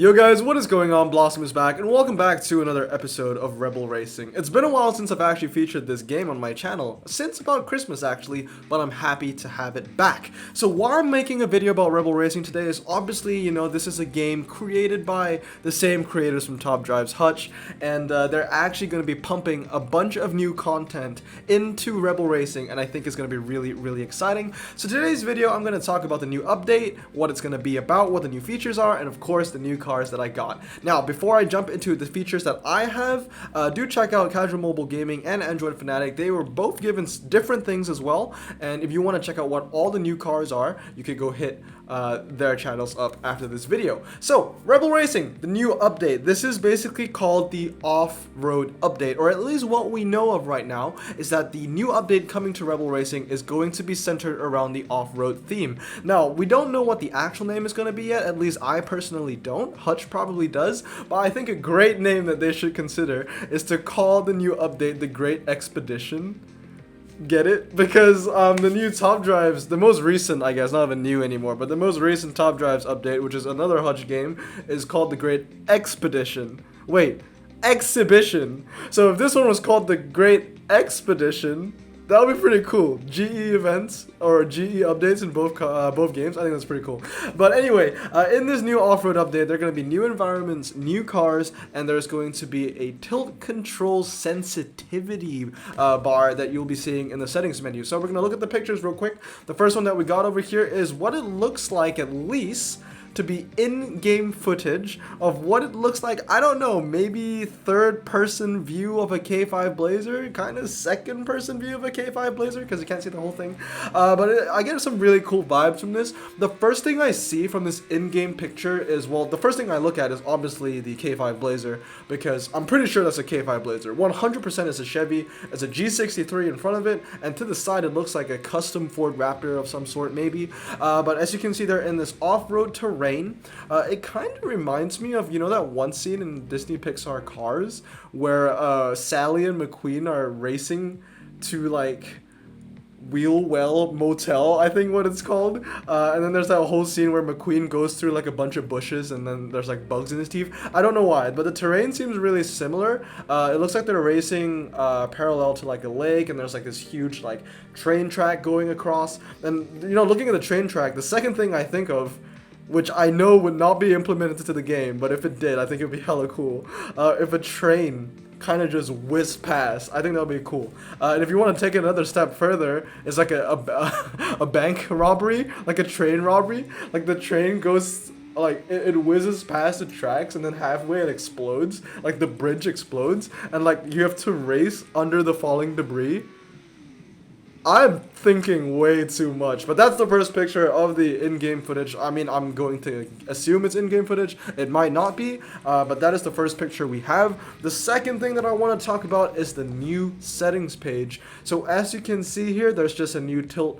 Yo guys, what is going on? Blossom is back, and welcome back to another episode of Rebel Racing. It's been a while since I've actually featured this game on my channel, since about Christmas actually, but I'm happy to have it back. So why I'm making a video about Rebel Racing today is obviously, this is a game created by the same creators from Top Drives Hutch, and they're actually going to be pumping a bunch of new content into Rebel Racing, and I think it's going to be really, really exciting. So today's video, I'm going to talk about the new update, what it's going to be about, what the new features are, and of course the new cars that I got. Now, before I jump into the features that I have, do check out Casual Mobile Gaming and Android Fanatic. They were both given different things as well, and if you want to check out what all the new cars are, you could go hit their channels up after this video. So, Rebel Racing, the new update. This is basically called the off-road update, or at least what we know of right now is that the new update coming to Rebel Racing is going to be centered around the off-road theme. Now, we don't know what the actual name is going to be yet, at least I personally don't. Hutch probably does, but I think a great name that they should consider is to call the new update the Great Expedition. Get it? Because the new Top Drives, the most recent, I guess, not even new anymore, but the most recent Top Drives update, which is another Hutch game, is called the Great Expedition. Wait, Exhibition. So if this one was called the Great Expedition, that would be pretty cool. GE events or GE updates in both games. I think that's pretty cool. But anyway, in this new off-road update, there are going to be new environments, new cars, and there's going to be a tilt control sensitivity bar that you'll be seeing in the settings menu. So we're going to look at the pictures real quick. The first one that we got over here is what it looks like, at least to be in-game footage of what it looks like. I don't know, maybe third-person view of a K5 Blazer, kind of second-person view of a K5 Blazer, because you can't see the whole thing. I get some really cool vibes from this. The first thing I see from this in-game picture is, well, the first thing I look at is obviously the K5 Blazer, because I'm pretty sure that's a K5 Blazer. 100% is a Chevy. It's a G63 in front of it, and to the side it looks like a custom Ford Raptor of some sort, maybe. But as you can see, they're in this off-road terrain. It kind of reminds me of, that one scene in Disney Pixar Cars where Sally and McQueen are racing to like Wheelwell Motel, I think what it's called, and then there's that whole scene where McQueen goes through like a bunch of bushes and then there's like bugs in his teeth. I don't know why, but the terrain seems really similar. It looks like they're racing parallel to like a lake, and there's like this huge like train track going across, and looking at the train track, the second thing I think of, which I know would not be implemented into the game, but if it did, I think it would be hella cool. If a train kind of just whizzed past, I think that would be cool. And if you want to take it another step further, it's like a bank robbery, like a train robbery. Like the train goes, like it whizzes past the tracks, and then halfway it explodes, like the bridge explodes, and like you have to race under the falling debris. I'm thinking way too much, but that's the first picture of the in-game footage. I mean, I'm going to assume it's in-game footage. It might not be, but that is the first picture we have. The second thing that I want to talk about is the new settings page. So as you can see here, there's just a new tilt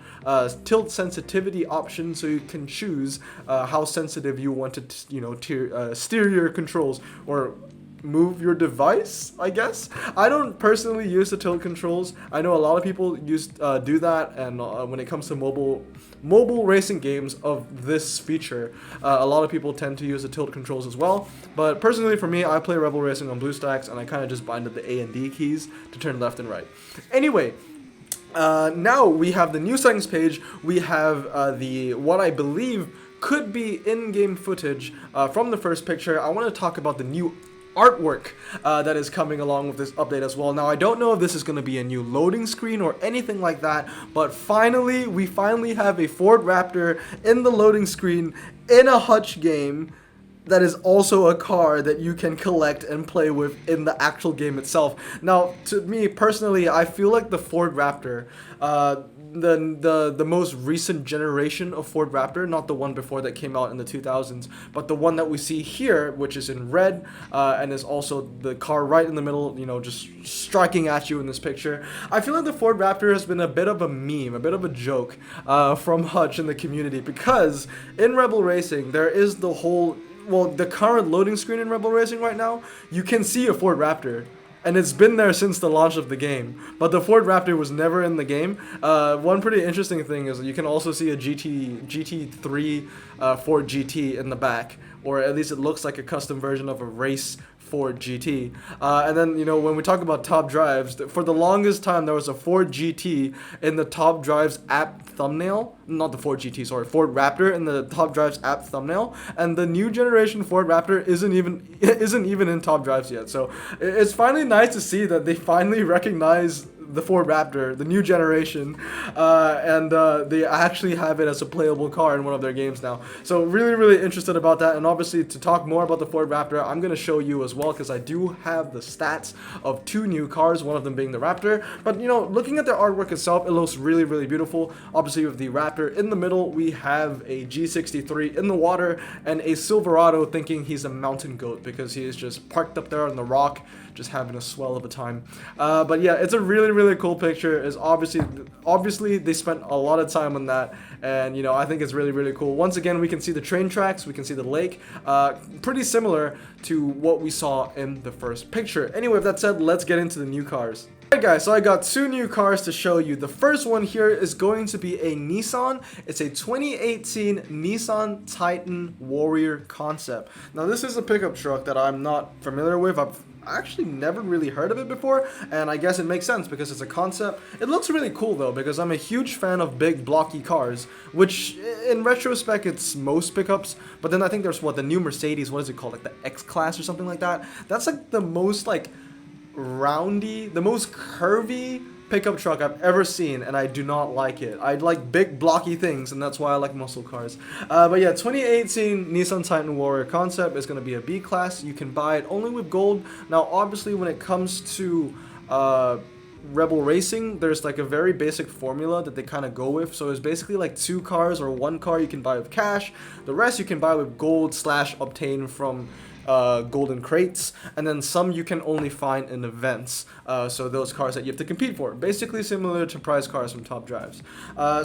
sensitivity option, so you can choose how sensitive you want to, steer your controls or move your device, I guess. I don't personally use the tilt controls. I know a lot of people do that, and when it comes to mobile racing games of this feature, a lot of people tend to use the tilt controls as well. But personally, for me, I play Rebel Racing on BlueStacks, and I kind of just bind up the A and D keys to turn left and right. Anyway, now we have the new settings page. We have what I believe could be in-game footage from the first picture. I want to talk about the new artwork that is coming along with this update as well. Now, I don't know if this is going to be a new loading screen or anything like that, but we finally have a Ford Raptor in the loading screen in a Hutch game that is also a car that you can collect and play with in the actual game itself. Now, to me personally, I feel like the Ford Raptor, the most recent generation of Ford Raptor, not the one before that came out in the 2000s, but the one that we see here, which is in red, and is also the car right in the middle, just striking at you in this picture. I feel like the Ford Raptor has been a bit of a meme, a bit of a joke from Hutch in the community, because in Rebel Racing, there is the current loading screen in Rebel Racing right now, you can see a Ford Raptor. And it's been there since the launch of the game, but the Ford Raptor was never in the game. One pretty interesting thing is you can also see a GT3 Ford GT in the back, or at least it looks like a custom version of a race Ford GT. And then, you know, when we talk about top drives, for the longest time there was a Ford GT in the top drives app thumbnail. Not the Ford GT, sorry, Ford Raptor in the top drives app thumbnail. And the new generation Ford Raptor isn't even in top drives yet. So it's finally nice to see that they finally recognize the Ford Raptor, the new generation, and they actually have it as a playable car in one of their games now. So really interested about that. And obviously, to talk more about the Ford Raptor, I'm going to show you as well, because I do have the stats of 2 new cars, one of them being the Raptor. But, you know, looking at the artwork itself, it looks really beautiful. Obviously, with the Raptor in the middle, we have a G63 in the water and a Silverado, thinking he's a mountain goat because he is just parked up there on the rock, just having a swell of a time. But yeah, it's a really cool picture. Is obviously they spent a lot of time on that, and you know, I think it's really cool. Once again, we can see the train tracks, we can see the lake, pretty similar to what we saw in the first picture. Anyway, with that said, let's get into the new cars. Alright guys, so I got 2 new cars to show you. The first one here is going to be a Nissan. It's a 2018 Nissan Titan Warrior concept. Now this is a pickup truck that I'm not familiar with. I've actually never really heard of it before, and I guess it makes sense because it's a concept. It looks really cool though, because I'm a huge fan of big blocky cars, which in retrospect it's most pickups. But then I think there's the new Mercedes, what is it called, like the X-Class or something like that. That's like the most like roundy, the most curvy pickup truck I've ever seen, and I do not like it. I like big blocky things, and that's why I like muscle cars. But yeah, 2018 Nissan Titan Warrior concept is going to be a B-Class. You can buy it only with gold. Now obviously when it comes to Rebel Racing, there's like a very basic formula that they kind of go with. So it's basically like 2 cars or 1 car you can buy with cash. The rest you can buy with gold / obtain from golden crates, and then some you can only find in events, so those cars that you have to compete for, basically similar to prize cars from top drives.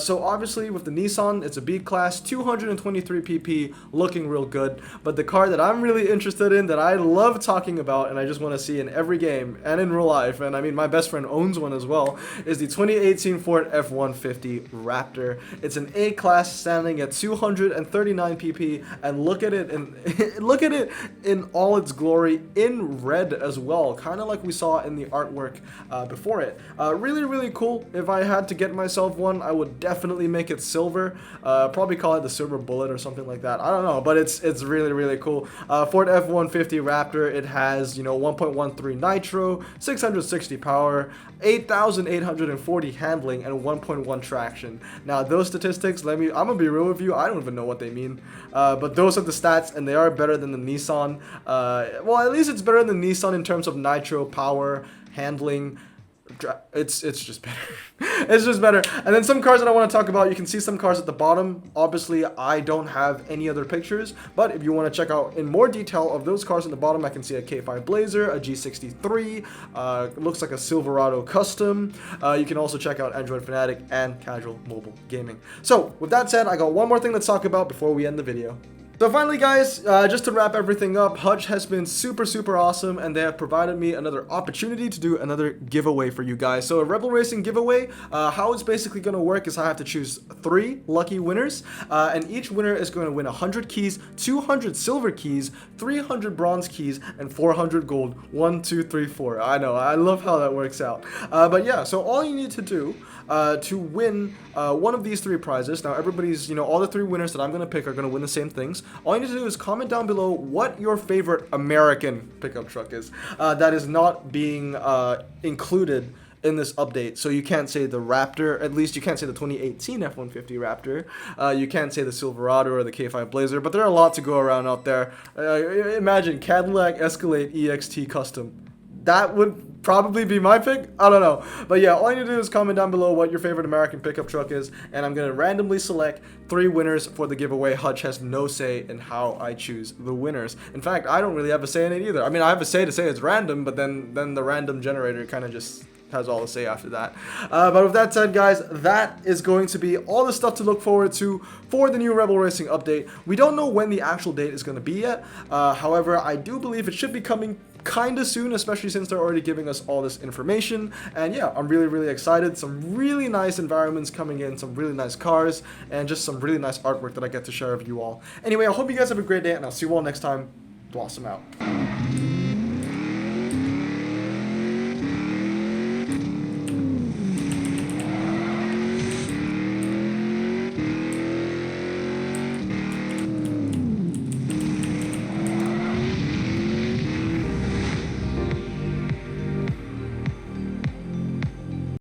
So obviously with the Nissan, it's a B-Class, 223 pp, looking real good. But the car that I'm really interested in, that I love talking about and I just want to see in every game and in real life, and I mean my best friend owns one as well, is the 2018 Ford F-150 Raptor. It's an A-Class standing at 239 pp, and look at it in all its glory, in red as well, kind of like we saw in the artwork before it. Really cool. If I had to get myself one, I would definitely make it silver, probably call it the Silver Bullet or something like that. I don't know, but it's really cool. Ford F-150 Raptor, it has, you know, 1.13 nitro, 660 power, 8,840 handling, and 1.1 traction. Now those statistics, I'm gonna be real with you, I don't even know what they mean, but those are the stats, and they are better than the Nissan. Well, at least it's better than the Nissan in terms of nitro, power, handling. It's just better. It's just better. And then some cars that I want to talk about, you can see some cars at the bottom. Obviously, I don't have any other pictures, but if you want to check out in more detail of those cars at the bottom, I can see a K5 Blazer, a G63, looks like a Silverado Custom. You can also check out Android Fanatic and Casual Mobile Gaming. So, with that said, I got one more thing to talk about before we end the video. So finally guys, just to wrap everything up, Hutch has been super awesome, and they have provided me another opportunity to do another giveaway for you guys. So a Rebel Racing giveaway, how it's basically going to work is I have to choose 3 lucky winners, and each winner is going to win 100 keys, 200 silver keys, 300 bronze keys, and 400 gold. 1, 2, 3, 4. I know, I love how that works out. But yeah, so all you need to do to win one of these 3 prizes, now everybody's, you know, all the 3 winners that I'm going to pick are going to win the same things. All you need to do is comment down below what your favorite American pickup truck is that is not being included in this update. So you can't say the Raptor, at least you can't say the 2018 F-150 Raptor, you can't say the Silverado or the K5 Blazer, but there are a lot to go around out there. Imagine Cadillac Escalade EXT Custom. That would probably be my pick. I don't know. But yeah, all you need to do is comment down below what your favorite American pickup truck is, and I'm going to randomly select 3 winners for the giveaway. Hutch has no say in how I choose the winners. In fact, I don't really have a say in it either. I mean, I have a say to say it's random, but then the random generator kind of just has all to say after that. But with that said, guys, that is going to be all the stuff to look forward to for the new Rebel Racing update. We don't know when the actual date is going to be yet. However, I do believe it should be coming kind of soon, especially since they're already giving us all this information. And yeah, I'm really, really excited. Some really nice environments coming in, some really nice cars, and just some really nice artwork that I get to share with you all. Anyway, I hope you guys have a great day, and I'll see you all next time. Blossom out.